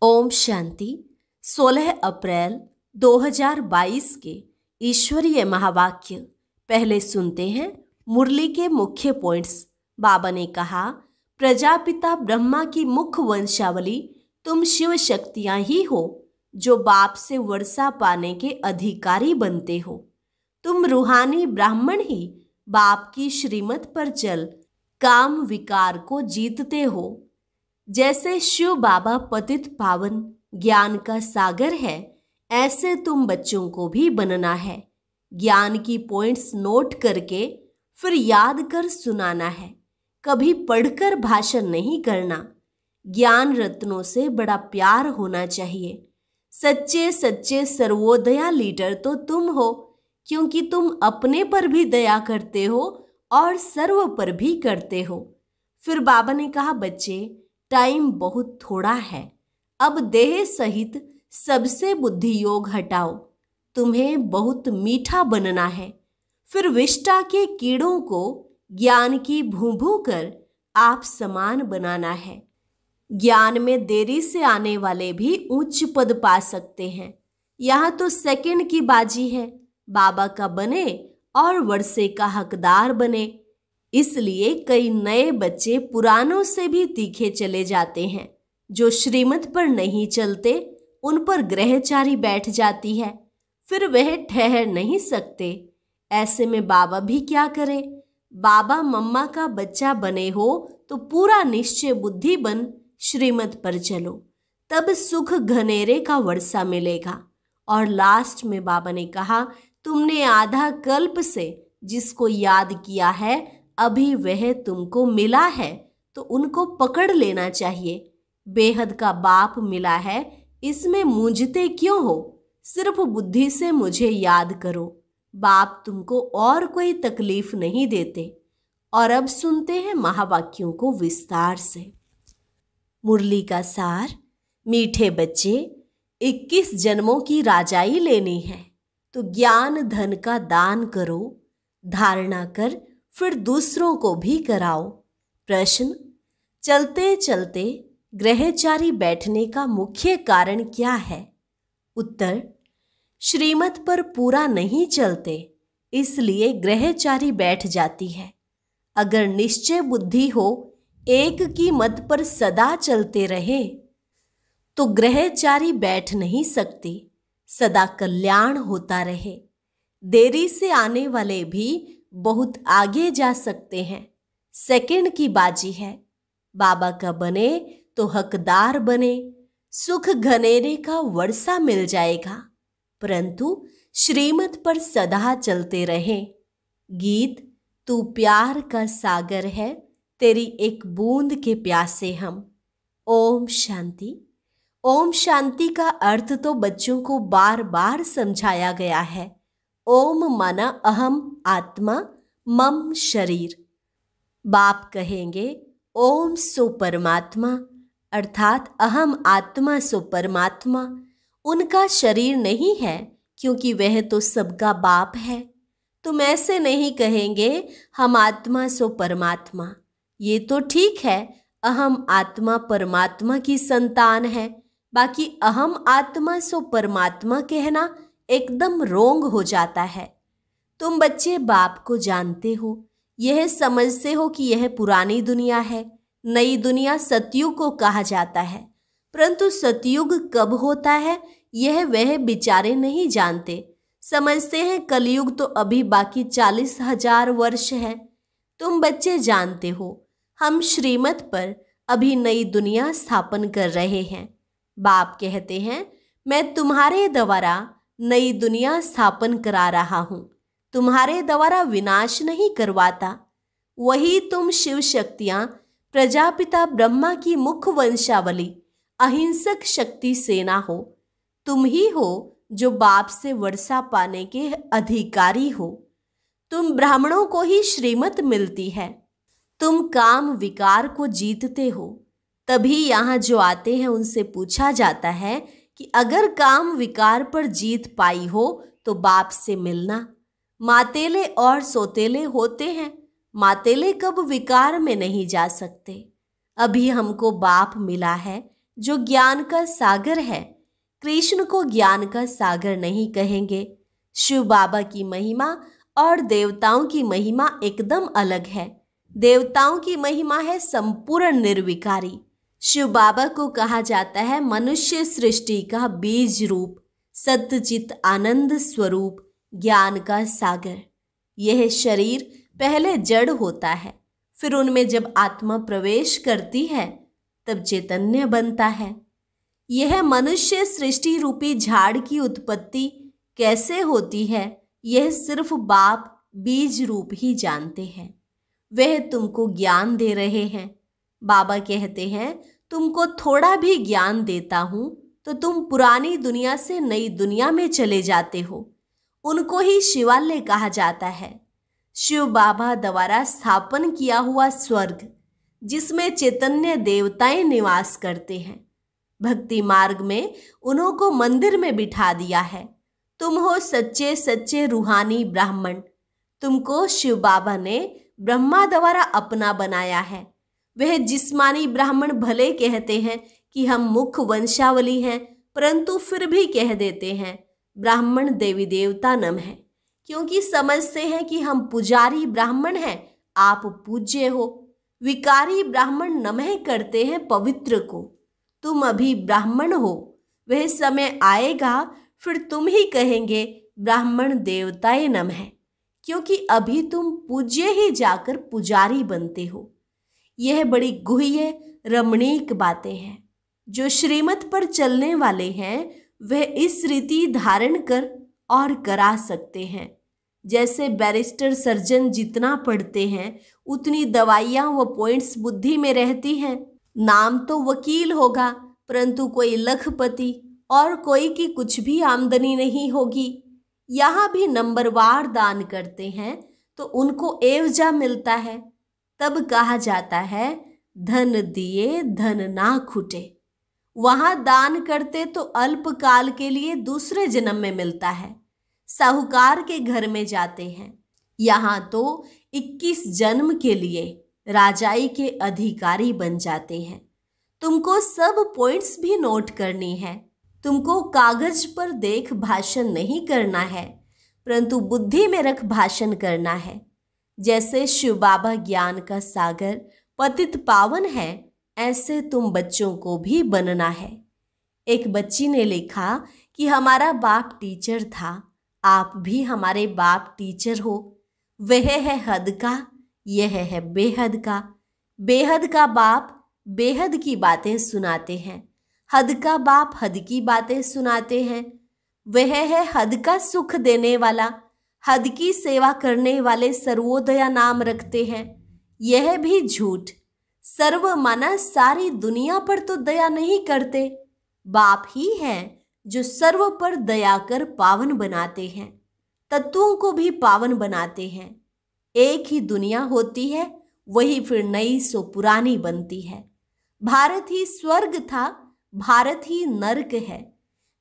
ओम शांति। 16 अप्रैल 2022 के ईश्वरीय महावाक्य पहले सुनते हैं। मुरली के मुख्य पॉइंट्स। बाबा ने कहा, प्रजापिता ब्रह्मा की मुख्य वंशावली तुम शिव शक्तियां ही हो जो बाप से वर्षा पाने के अधिकारी बनते हो। तुम रूहानी ब्राह्मण ही बाप की श्रीमत पर चल काम विकार को जीतते हो। जैसे शिव बाबा पतित पावन ज्ञान का सागर है, ऐसे तुम बच्चों को भी बनना है। ज्ञान की पॉइंट्स नोट करके फिर याद कर सुनाना है। कभी पढ़कर भाषण नहीं करना। ज्ञान रत्नों से बड़ा प्यार होना चाहिए। सच्चे सच्चे सर्वोदया लीडर तो तुम हो, क्योंकि तुम अपने पर भी दया करते हो और सर्व पर भी करते हो। फिर बाबा ने कहा, बच्चे टाइम बहुत थोड़ा है, अब देह सहित सबसे बुद्धि योग हटाओ। तुम्हें बहुत मीठा बनना है। फिर विष्टा के कीड़ों को ज्ञान की भूभू कर आप समान बनाना है। ज्ञान में देरी से आने वाले भी उच्च पद पा सकते हैं। यहाँ तो सेकंड की बाजी है। बाबा का बने और वर्षे का हकदार बने। इसलिए कई नए बच्चे पुरानों से भी तीखे चले जाते हैं। जो श्रीमत पर नहीं चलते उन पर ग्रहचारी बैठ जाती है, फिर वह ठहर नहीं सकते। ऐसे में बाबा भी क्या करे। बाबा मम्मा का बच्चा बने हो तो पूरा निश्चय बुद्धि बन श्रीमत पर चलो, तब सुख घनेरे का वर्षा मिलेगा। और लास्ट में बाबा ने कहा, तुमने आधा कल्प से जिसको याद किया है अभी वह तुमको मिला है, तो उनको पकड़ लेना चाहिए। बेहद का बाप मिला है, इसमें मूंझते क्यों हो। सिर्फ बुद्धि से मुझे याद करो। बाप तुमको और कोई तकलीफ नहीं देते। और अब सुनते हैं महावाक्यों को विस्तार से। मुरली का सार। मीठे बच्चे, 21 जन्मों की राजाई लेनी है तो ज्ञान धन का दान करो। धारणा कर फिर दूसरों को भी कराओ। प्रश्न, चलते चलते ग्रहचारी बैठने का मुख्य कारण क्या है। उत्तर, श्रीमत पर पूरा नहीं चलते, इसलिए ग्रहचारी बैठ जाती है। अगर निश्चय बुद्धि हो, एक की मत पर सदा चलते रहे तो ग्रहचारी बैठ नहीं सकती। सदा कल्याण होता रहे। देरी से आने वाले भी बहुत आगे जा सकते हैं। सेकंड की बाजी है। बाबा का बने तो हकदार बने। सुख घनेरे का वर्षा मिल जाएगा, परंतु श्रीमत पर सदा चलते रहें। गीत, तू प्यार का सागर है, तेरी एक बूंद के प्यासे हम। ओम शांति। ओम शांति का अर्थ तो बच्चों को बार बार समझाया गया है। ओम माना अहम आत्मा, मम शरीर। बाप कहेंगे ओम सो परमात्मा, अर्थात अहम आत्मा सो परमात्मा। उनका शरीर नहीं है, क्योंकि वह तो सबका बाप है। तुम ऐसे नहीं कहेंगे हम आत्मा सो परमात्मा। ये तो ठीक है, अहम आत्मा परमात्मा की संतान है। बाकी अहम आत्मा सो परमात्मा कहना एकदम रोंग हो जाता है। तुम बच्चे बाप को जानते हो, यह समझते हो कि यह पुरानी दुनिया है, नई दुनिया सतयुग को कहा जाता है। परंतु सतयुग कब होता है यह वह बेचारे नहीं जानते। समझते हैं कलयुग तो अभी बाकी 40,000 वर्ष है। तुम बच्चे जानते हो, हम श्रीमत पर अभी नई दुनिया स्थापन कर रहे हैं। बाप कहते हैं, मैं तुम्हारे द्वारा नई दुनिया स्थापन करा रहा हूं, तुम्हारे द्वारा विनाश नहीं करवाता। वही तुम शिव शक्तियां प्रजापिता ब्रह्मा की मुख्य वंशावली अहिंसक शक्ति सेना हो। तुम ही हो जो बाप से वर्षा पाने के अधिकारी हो। तुम ब्राह्मणों को ही श्रीमत मिलती है। तुम काम विकार को जीतते हो। तभी यहाँ जो आते हैं उनसे पूछा जाता है कि अगर काम विकार पर जीत पाई हो तो बाप से मिलना। मातेले और सोतेले होते हैं, मातेले कब विकार में नहीं जा सकते। अभी हमको बाप मिला है, जो ज्ञान का सागर है, कृष्ण को ज्ञान का सागर नहीं कहेंगे। शिव बाबा की महिमा और देवताओं की महिमा एकदम अलग है। देवताओं की महिमा है संपूर्ण निर्विकारी। शिव बाबा को कहा जाता है मनुष्य सृष्टि का बीज रूप, सत्यचित आनंद स्वरूप, ज्ञान का सागर। यह शरीर पहले जड़ होता है, फिर उनमें जब आत्मा प्रवेश करती है तब चैतन्य बनता है। यह मनुष्य सृष्टि रूपी झाड़ की उत्पत्ति कैसे होती है, यह सिर्फ बाप बीज रूप ही जानते हैं। वह तुमको ज्ञान दे रहे हैं। बाबा कहते हैं तुमको थोड़ा भी ज्ञान देता हूँ तो तुम पुरानी दुनिया से नई दुनिया में चले जाते हो। उनको ही शिवालय कहा जाता है। शिव बाबा द्वारा स्थापन किया हुआ स्वर्ग, जिसमें चैतन्य देवताएं निवास करते हैं। भक्ति मार्ग में उन्हों को मंदिर में बिठा दिया है। तुम हो सच्चे सच्चे रूहानी ब्राह्मण। तुमको शिव बाबा ने ब्रह्मा द्वारा अपना बनाया है। वह जिस्मानी ब्राह्मण भले कहते हैं कि हम मुख वंशावली हैं, परंतु फिर भी कह देते हैं ब्राह्मण देवी देवता नम है, क्योंकि समझते हैं कि हम पुजारी ब्राह्मण हैं, आप पूज्य हो। विकारी ब्राह्मण नमः करते हैं पवित्र को। तुम अभी ब्राह्मण हो, वह समय आएगा फिर तुम ही कहेंगे ब्राह्मण देवताए नमः, क्योंकि अभी तुम पूज्य ही जाकर पुजारी बनते हो। यह बड़ी गुह्य रमणीक बातें हैं। जो श्रीमत पर चलने वाले हैं वह इस रीति धारण कर और करा सकते हैं। जैसे बैरिस्टर सर्जन जितना पढ़ते हैं उतनी दवाइयाँ व पॉइंट्स बुद्धि में रहती हैं। नाम तो वकील होगा, परंतु कोई लखपति और कोई की कुछ भी आमदनी नहीं होगी। यहाँ भी नंबरवार दान करते हैं तो उनको एवजा मिलता है। तब कहा जाता है धन दिए धन ना खुटे। वहाँ दान करते तो अल्पकाल के लिए दूसरे जन्म में मिलता है, साहूकार के घर में जाते हैं। यहाँ तो 21 जन्म के लिए राजाई के अधिकारी बन जाते हैं। तुमको सब पॉइंट्स भी नोट करनी है। तुमको कागज पर देख भाषण नहीं करना है, परंतु बुद्धि में रख भाषण करना है। जैसे शिव बाबा ज्ञान का सागर पतित पावन है, ऐसे तुम बच्चों को भी बनना है। एक बच्ची ने लिखा कि हमारा बाप टीचर था, आप भी हमारे बाप टीचर हो। वह है हद का, यह है बेहद का। बेहद का बाप बेहद की बातें सुनाते हैं, हद का बाप हद की बातें सुनाते हैं। वह है हद का सुख देने वाला, हद की सेवा करने वाले सर्वोदया नाम रखते हैं। यह भी झूठ। सर्व माना सारी दुनिया पर तो दया नहीं करते। बाप ही हैं जो सर्व पर दया कर पावन बनाते हैं, तत्वों को भी पावन बनाते हैं। एक ही दुनिया होती है, वही फिर नई सो पुरानी बनती है। भारत ही स्वर्ग था, भारत ही नर्क है।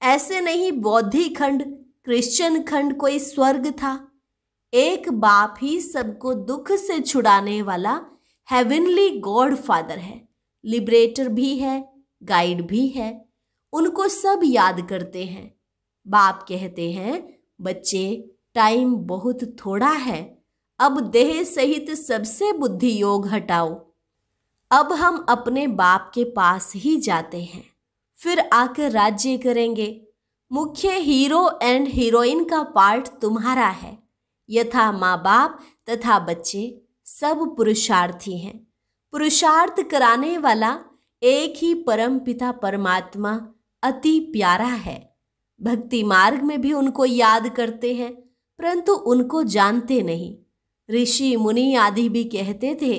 ऐसे नहीं बौद्धि खंड क्रिश्चियन खंड कोई स्वर्ग था। एक बाप ही सबको दुख से छुड़ाने वाला हेवनली गॉड फादर है, लिबरेटर भी है, गाइड भी है। उनको सब याद करते हैं। बाप कहते हैं बच्चे टाइम बहुत थोड़ा है, अब देह सहित सबसे बुद्धि योग हटाओ। अब हम अपने बाप के पास ही जाते हैं, फिर आकर राज्य करेंगे। मुख्य हीरो एंड हीरोइन का पार्ट तुम्हारा है। यथा माँ बाप तथा बच्चे सब पुरुषार्थी हैं। पुरुषार्थ कराने वाला एक ही परम पिता परमात्मा अति प्यारा है। भक्ति मार्ग में भी उनको याद करते हैं, परंतु उनको जानते नहीं। ऋषि मुनि आदि भी कहते थे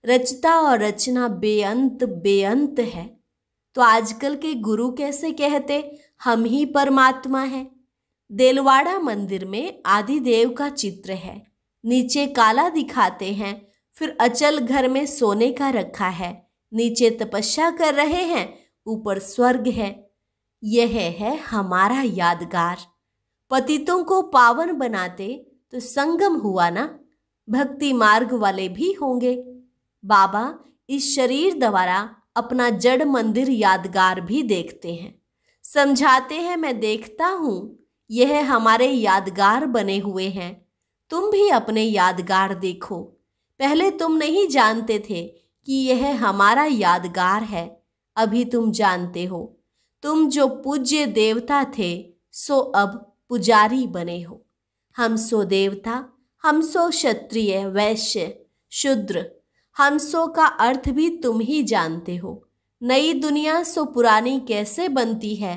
रचता और रचना बेअंत बेअंत है। तो आजकल के गुरु कैसे कहते हम ही परमात्मा हैं। देलवाड़ा मंदिर में आदिदेव का चित्र है, नीचे काला दिखाते हैं, फिर अचल घर में सोने का रखा है, नीचे तपस्या कर रहे हैं, ऊपर स्वर्ग है। यह है हमारा यादगार। पतितों को पावन बनाते तो संगम हुआ ना, भक्ति मार्ग वाले भी होंगे। बाबा इस शरीर द्वारा अपना जड़ मंदिर यादगार भी देखते हैं। समझाते हैं, मैं देखता हूँ यह हमारे यादगार बने हुए हैं, तुम भी अपने यादगार देखो। पहले तुम नहीं जानते थे कि यह हमारा यादगार है, अभी तुम जानते हो। तुम जो पूज्य देवता थे सो अब पुजारी बने हो। हम सो देवता, हम सो क्षत्रिय, वैश्य, शूद्र, हम सो का अर्थ भी तुम ही जानते हो। नई दुनिया सो पुरानी कैसे बनती है?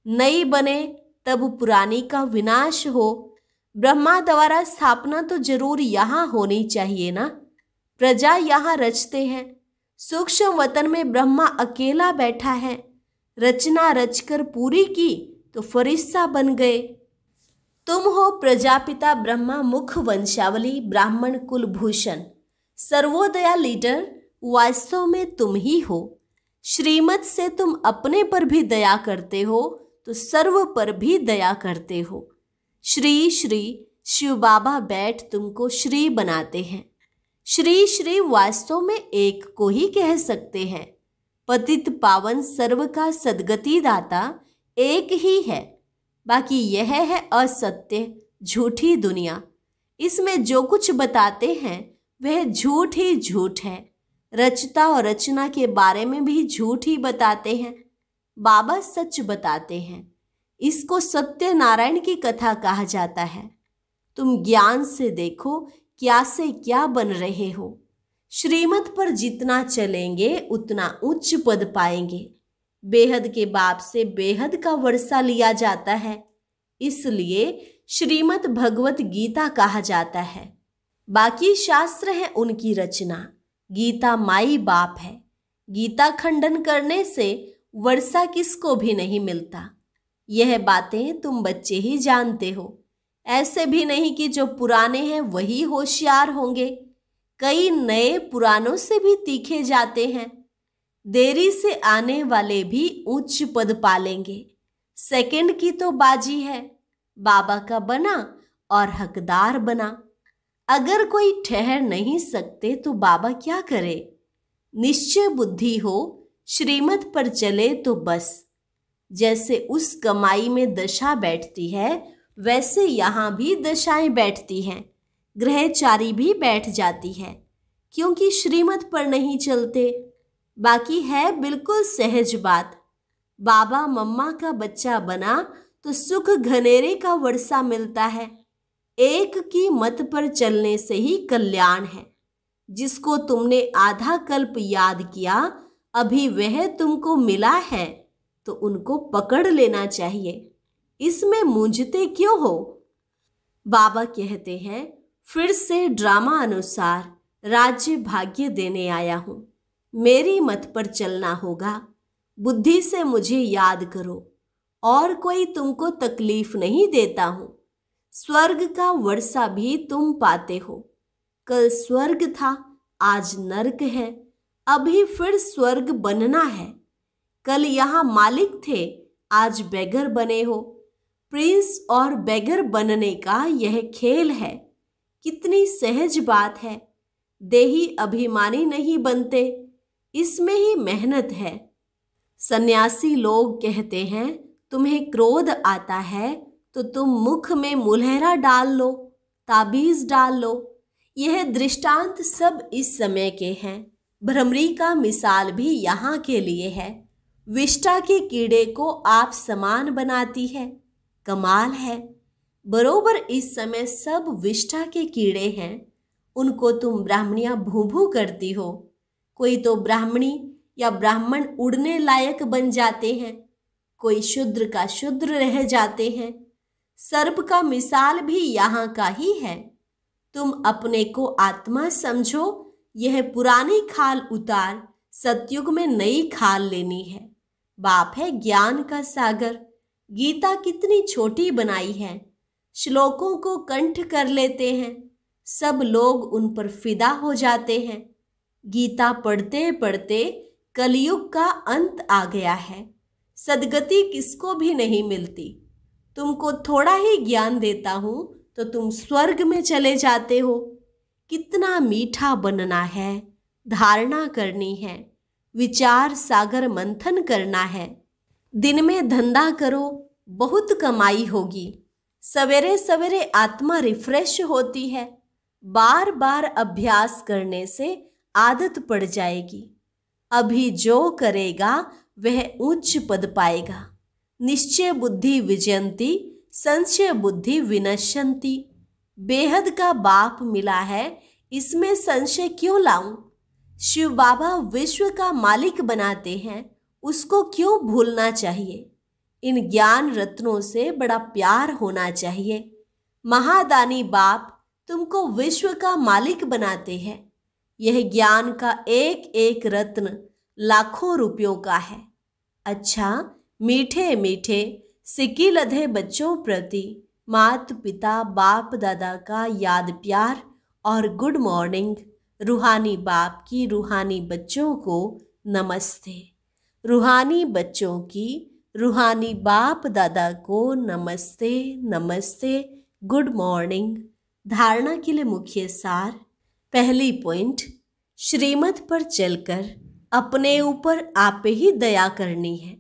नई बने तब पुरानी का विनाश हो। ब्रह्मा द्वारा स्थापना तो जरूर यहाँ होनी चाहिए ना। प्रजा यहाँ रचते हैं। सूक्ष्म वतन में ब्रह्मा अकेला बैठा है। रचना रचकर पूरी की तो फरिश्ता बन गए। तुम हो प्रजापिता ब्रह्मा, मुख वंशावली, ब्राह्मण कुलभूषण, सर्वोदया लीडर, वास्तव में तुम ही हो। श्रीमत से तुम अपने पर भी दया करते हो तो सर्व पर भी दया करते हो। श्री श्री शिव बाबा बैठ तुमको श्री बनाते हैं। श्री श्री वास्तव में एक को ही कह सकते हैं। पतित पावन सर्व का सद्गति दाता एक ही है। बाकी यह है असत्य, झूठी दुनिया। इसमें जो कुछ बताते हैं वह झूठ ही झूठ है। रचता और रचना के बारे में भी झूठ ही बताते हैं। बाबा सच बताते हैं। इसको सत्यनारायण की कथा कहा जाता है। तुम ज्ञान से देखो क्या से क्या बन रहे हो। श्रीमत पर जितना चलेंगे उतना उच्च पद पाएंगे। बेहद के बाप से बेहद का वर्षा लिया जाता है, इसलिए श्रीमत भगवत गीता कहा जाता है। बाकी शास्त्र है उनकी रचना। गीता माई बाप है। गीता खंडन करने से वर्षा किसको भी नहीं मिलता। यह बातें तुम बच्चे ही जानते हो। ऐसे भी नहीं कि जो पुराने हैं वही होशियार होंगे। कई नए पुरानों से भी तीखे जाते हैं। देरी से आने वाले भी उच्च पद पालेंगे। सेकंड की तो बाजी है। बाबा का बना और हकदार बना। अगर कोई ठहर नहीं सकते तो बाबा क्या करे? निश्चय बुद्धि हो, श्रीमत पर चले तो बस। जैसे उस कमाई में दशा बैठती है वैसे यहाँ भी दशाएं बैठती हैं। ग्रहचारी भी बैठ जाती है क्योंकि श्रीमत पर नहीं चलते। बाकी है बिल्कुल सहज बात। बाबा मम्मा का बच्चा बना तो सुख घनेरे का वर्षा मिलता है। एक की मत पर चलने से ही कल्याण है। जिसको तुमने आधा कल्प याद किया अभी वह तुमको मिला है तो उनको पकड़ लेना चाहिए। इसमें मूंझते क्यों हो? बाबा कहते हैं, फिर से ड्रामा अनुसार राज्य भाग्य देने आया हूँ। मेरी मत पर चलना होगा। बुद्धि से मुझे याद करो। और कोई तुमको तकलीफ नहीं देता हूँ। स्वर्ग का वर्षा भी तुम पाते हो। कल स्वर्ग था, आज नरक है, अभी फिर स्वर्ग बनना है। कल यहाँ मालिक थे, आज बेगर बने हो। प्रिंस और बेगर बनने का यह खेल है। कितनी सहज बात है। देही अभिमानी नहीं बनते, इसमें ही मेहनत है। सन्यासी लोग कहते हैं, तुम्हें क्रोध आता है तो तुम मुख में मुलहरा डाल लो, ताबीज डाल लो। यह दृष्टांत सब इस समय के हैं। भ्रमरी का मिसाल भी यहाँ के लिए है। विष्टा के कीड़े को आप समान बनाती है। कमाल है। बरोबर इस समय सब विष्टा के कीड़े हैं। उनको तुम ब्राह्मणियाँ भू भू करती हो। कोई तो ब्राह्मणी या ब्राह्मण उड़ने लायक बन जाते हैं, कोई शूद्र का शूद्र रह जाते हैं। सर्प का मिसाल भी यहाँ का ही है। तुम अपने को आत्मा समझो। यह पुरानी खाल उतार, सतयुग में नई खाल लेनी है। बाप है ज्ञान का सागर। गीता कितनी छोटी बनाई है। श्लोकों को कंठ कर लेते हैं। सब लोग उन पर फिदा हो जाते हैं। गीता पढ़ते पढ़ते कलयुग का अंत आ गया है। सदगति किसको भी नहीं मिलती। तुमको थोड़ा ही ज्ञान देता हूँ तो तुम स्वर्ग में चले जाते हो। कितना मीठा बनना है, धारणा करनी है। विचार सागर मंथन करना है। दिन में धंधा करो, बहुत कमाई होगी। सवेरे सवेरे आत्मा रिफ्रेश होती है। बार बार अभ्यास करने से आदत पड़ जाएगी। अभी जो करेगा वह उच्च पद पाएगा। निश्चय बुद्धि विजयंती, संशय बुद्धि विनश्यंती। बेहद का बाप मिला है, इसमें संशय क्यों लाऊं? शिव बाबा विश्व का मालिक बनाते हैं, उसको क्यों भूलना चाहिए? इन ज्ञान रत्नों से बड़ा प्यार होना चाहिए। महादानी बाप तुमको विश्व का मालिक बनाते हैं। यह ज्ञान का एक एक रत्न लाखों रुपयों का है। अच्छा, मीठे मीठे सिक्की लधे बच्चों प्रति माता पिता बाप दादा का याद प्यार और गुड मॉर्निंग। रूहानी बाप की रूहानी बच्चों को नमस्ते। रूहानी बच्चों की रूहानी बाप दादा को नमस्ते नमस्ते, गुड मॉर्निंग। धारणा के लिए मुख्य सार। पहली पॉइंट, श्रीमत पर चलकर अपने ऊपर आप ही दया करनी है।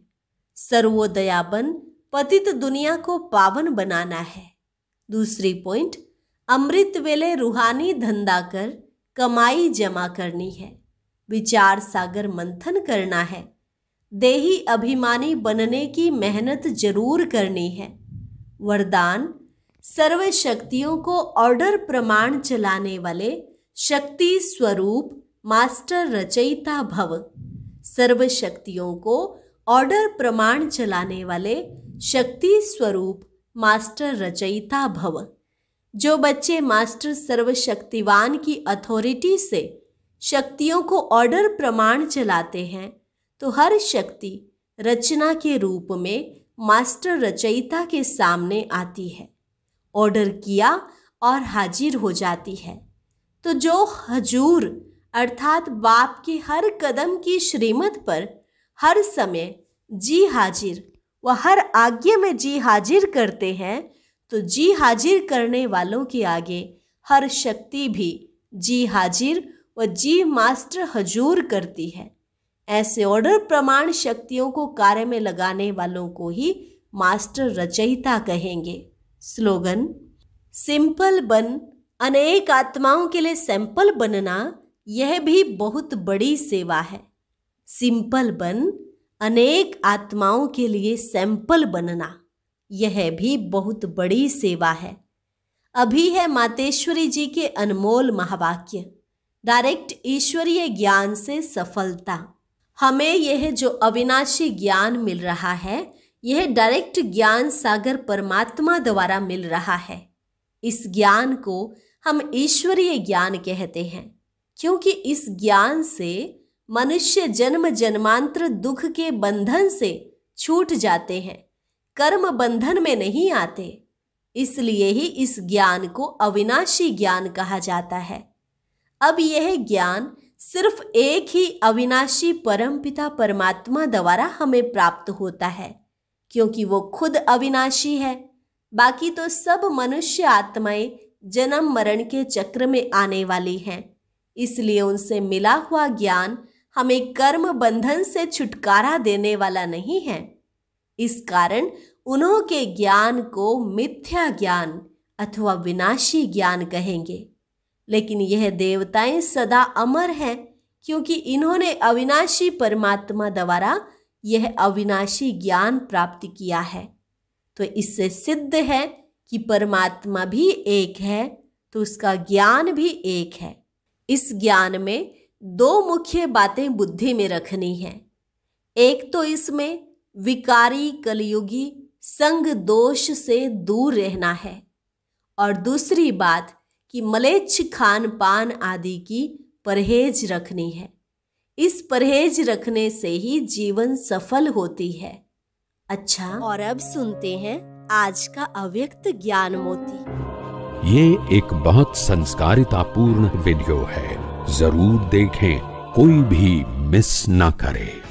सर्वोदयाबन पतित दुनिया को पावन बनाना है। दूसरी पॉइंट, अमृत वेले रूहानी धंधा कर कमाई जमा करनी है। विचार सागर मंथन करना है। देही अभिमानी बनने की मेहनत जरूर करनी है। वरदान, सर्व शक्तियों को ऑर्डर प्रमाण चलाने वाले शक्ति स्वरूप मास्टर रचयिता भव। सर्व शक्तियों को ऑर्डर प्रमाण चलाने वाले शक्ति स्वरूप मास्टर रचयिता भव। जो बच्चे मास्टर सर्वशक्तिवान की अथॉरिटी से शक्तियों को ऑर्डर प्रमाण चलाते हैं, तो हर शक्ति रचना के रूप में मास्टर रचयिता के सामने आती है, ऑर्डर किया और हाजिर हो जाती है। तो जो हजूर अर्थात बाप की हर कदम की श्रीमत पर हर समय जी हाजिर व हर आज्ञा में जी हाजिर करते हैं, तो जी हाजिर करने वालों के आगे हर शक्ति भी जी हाजिर व जी मास्टर हजूर करती है। ऐसे ऑर्डर प्रमाण शक्तियों को कार्य में लगाने वालों को ही मास्टर रचयिता कहेंगे। स्लोगन, सिंपल बन, अनेक आत्माओं के लिए सैंपल बनना, यह भी बहुत बड़ी सेवा है। सिंपल बन, अनेक आत्माओं के लिए सैंपल बनना, यह भी बहुत बड़ी सेवा है। अभी है मातेश्वरी जी के अनमोल महावाक्य, डायरेक्ट ईश्वरीय ज्ञान से सफलता। हमें यह जो अविनाशी ज्ञान मिल रहा है, यह डायरेक्ट ज्ञान सागर परमात्मा द्वारा मिल रहा है। इस ज्ञान को हम ईश्वरीय ज्ञान कहते हैं, क्योंकि इस ज्ञान से मनुष्य जन्म जन्मांतर दुख के बंधन से छूट जाते हैं, कर्म बंधन में नहीं आते। इसलिए ही इस ज्ञान को अविनाशी ज्ञान कहा जाता है। अब यह ज्ञान सिर्फ एक ही अविनाशी परमपिता परमात्मा द्वारा हमें प्राप्त होता है, क्योंकि वो खुद अविनाशी है। बाकी तो सब मनुष्य आत्माएं जन्म मरण के चक्र में आने वाली हैं। इसलिए उनसे मिला हुआ ज्ञान हमें कर्म बंधन से छुटकारा देने वाला नहीं है। इस कारण उन्हों के ज्ञान को मिथ्या ज्ञान अथवा विनाशी ज्ञान कहेंगे। लेकिन यह देवताएं सदा अमर हैं, क्योंकि इन्होंने अविनाशी परमात्मा द्वारा यह अविनाशी ज्ञान प्राप्त किया है। तो इससे सिद्ध है कि परमात्मा भी एक है, तो उसका ज्ञान भी एक है। इस ज्ञान में दो मुख्य बातें बुद्धि में रखनी है। एक तो इसमें विकारी कलयुगी संग दोष से दूर रहना है, और दूसरी बात कि मलेच्छ खान पान आदि की परहेज रखनी है। इस परहेज रखने से ही जीवन सफल होती है। अच्छा, और अब सुनते हैं आज का अव्यक्त ज्ञान मोती। ये एक बहुत संस्कारितापूर्ण वीडियो है, जरूर देखें, कोई भी मिस ना करे।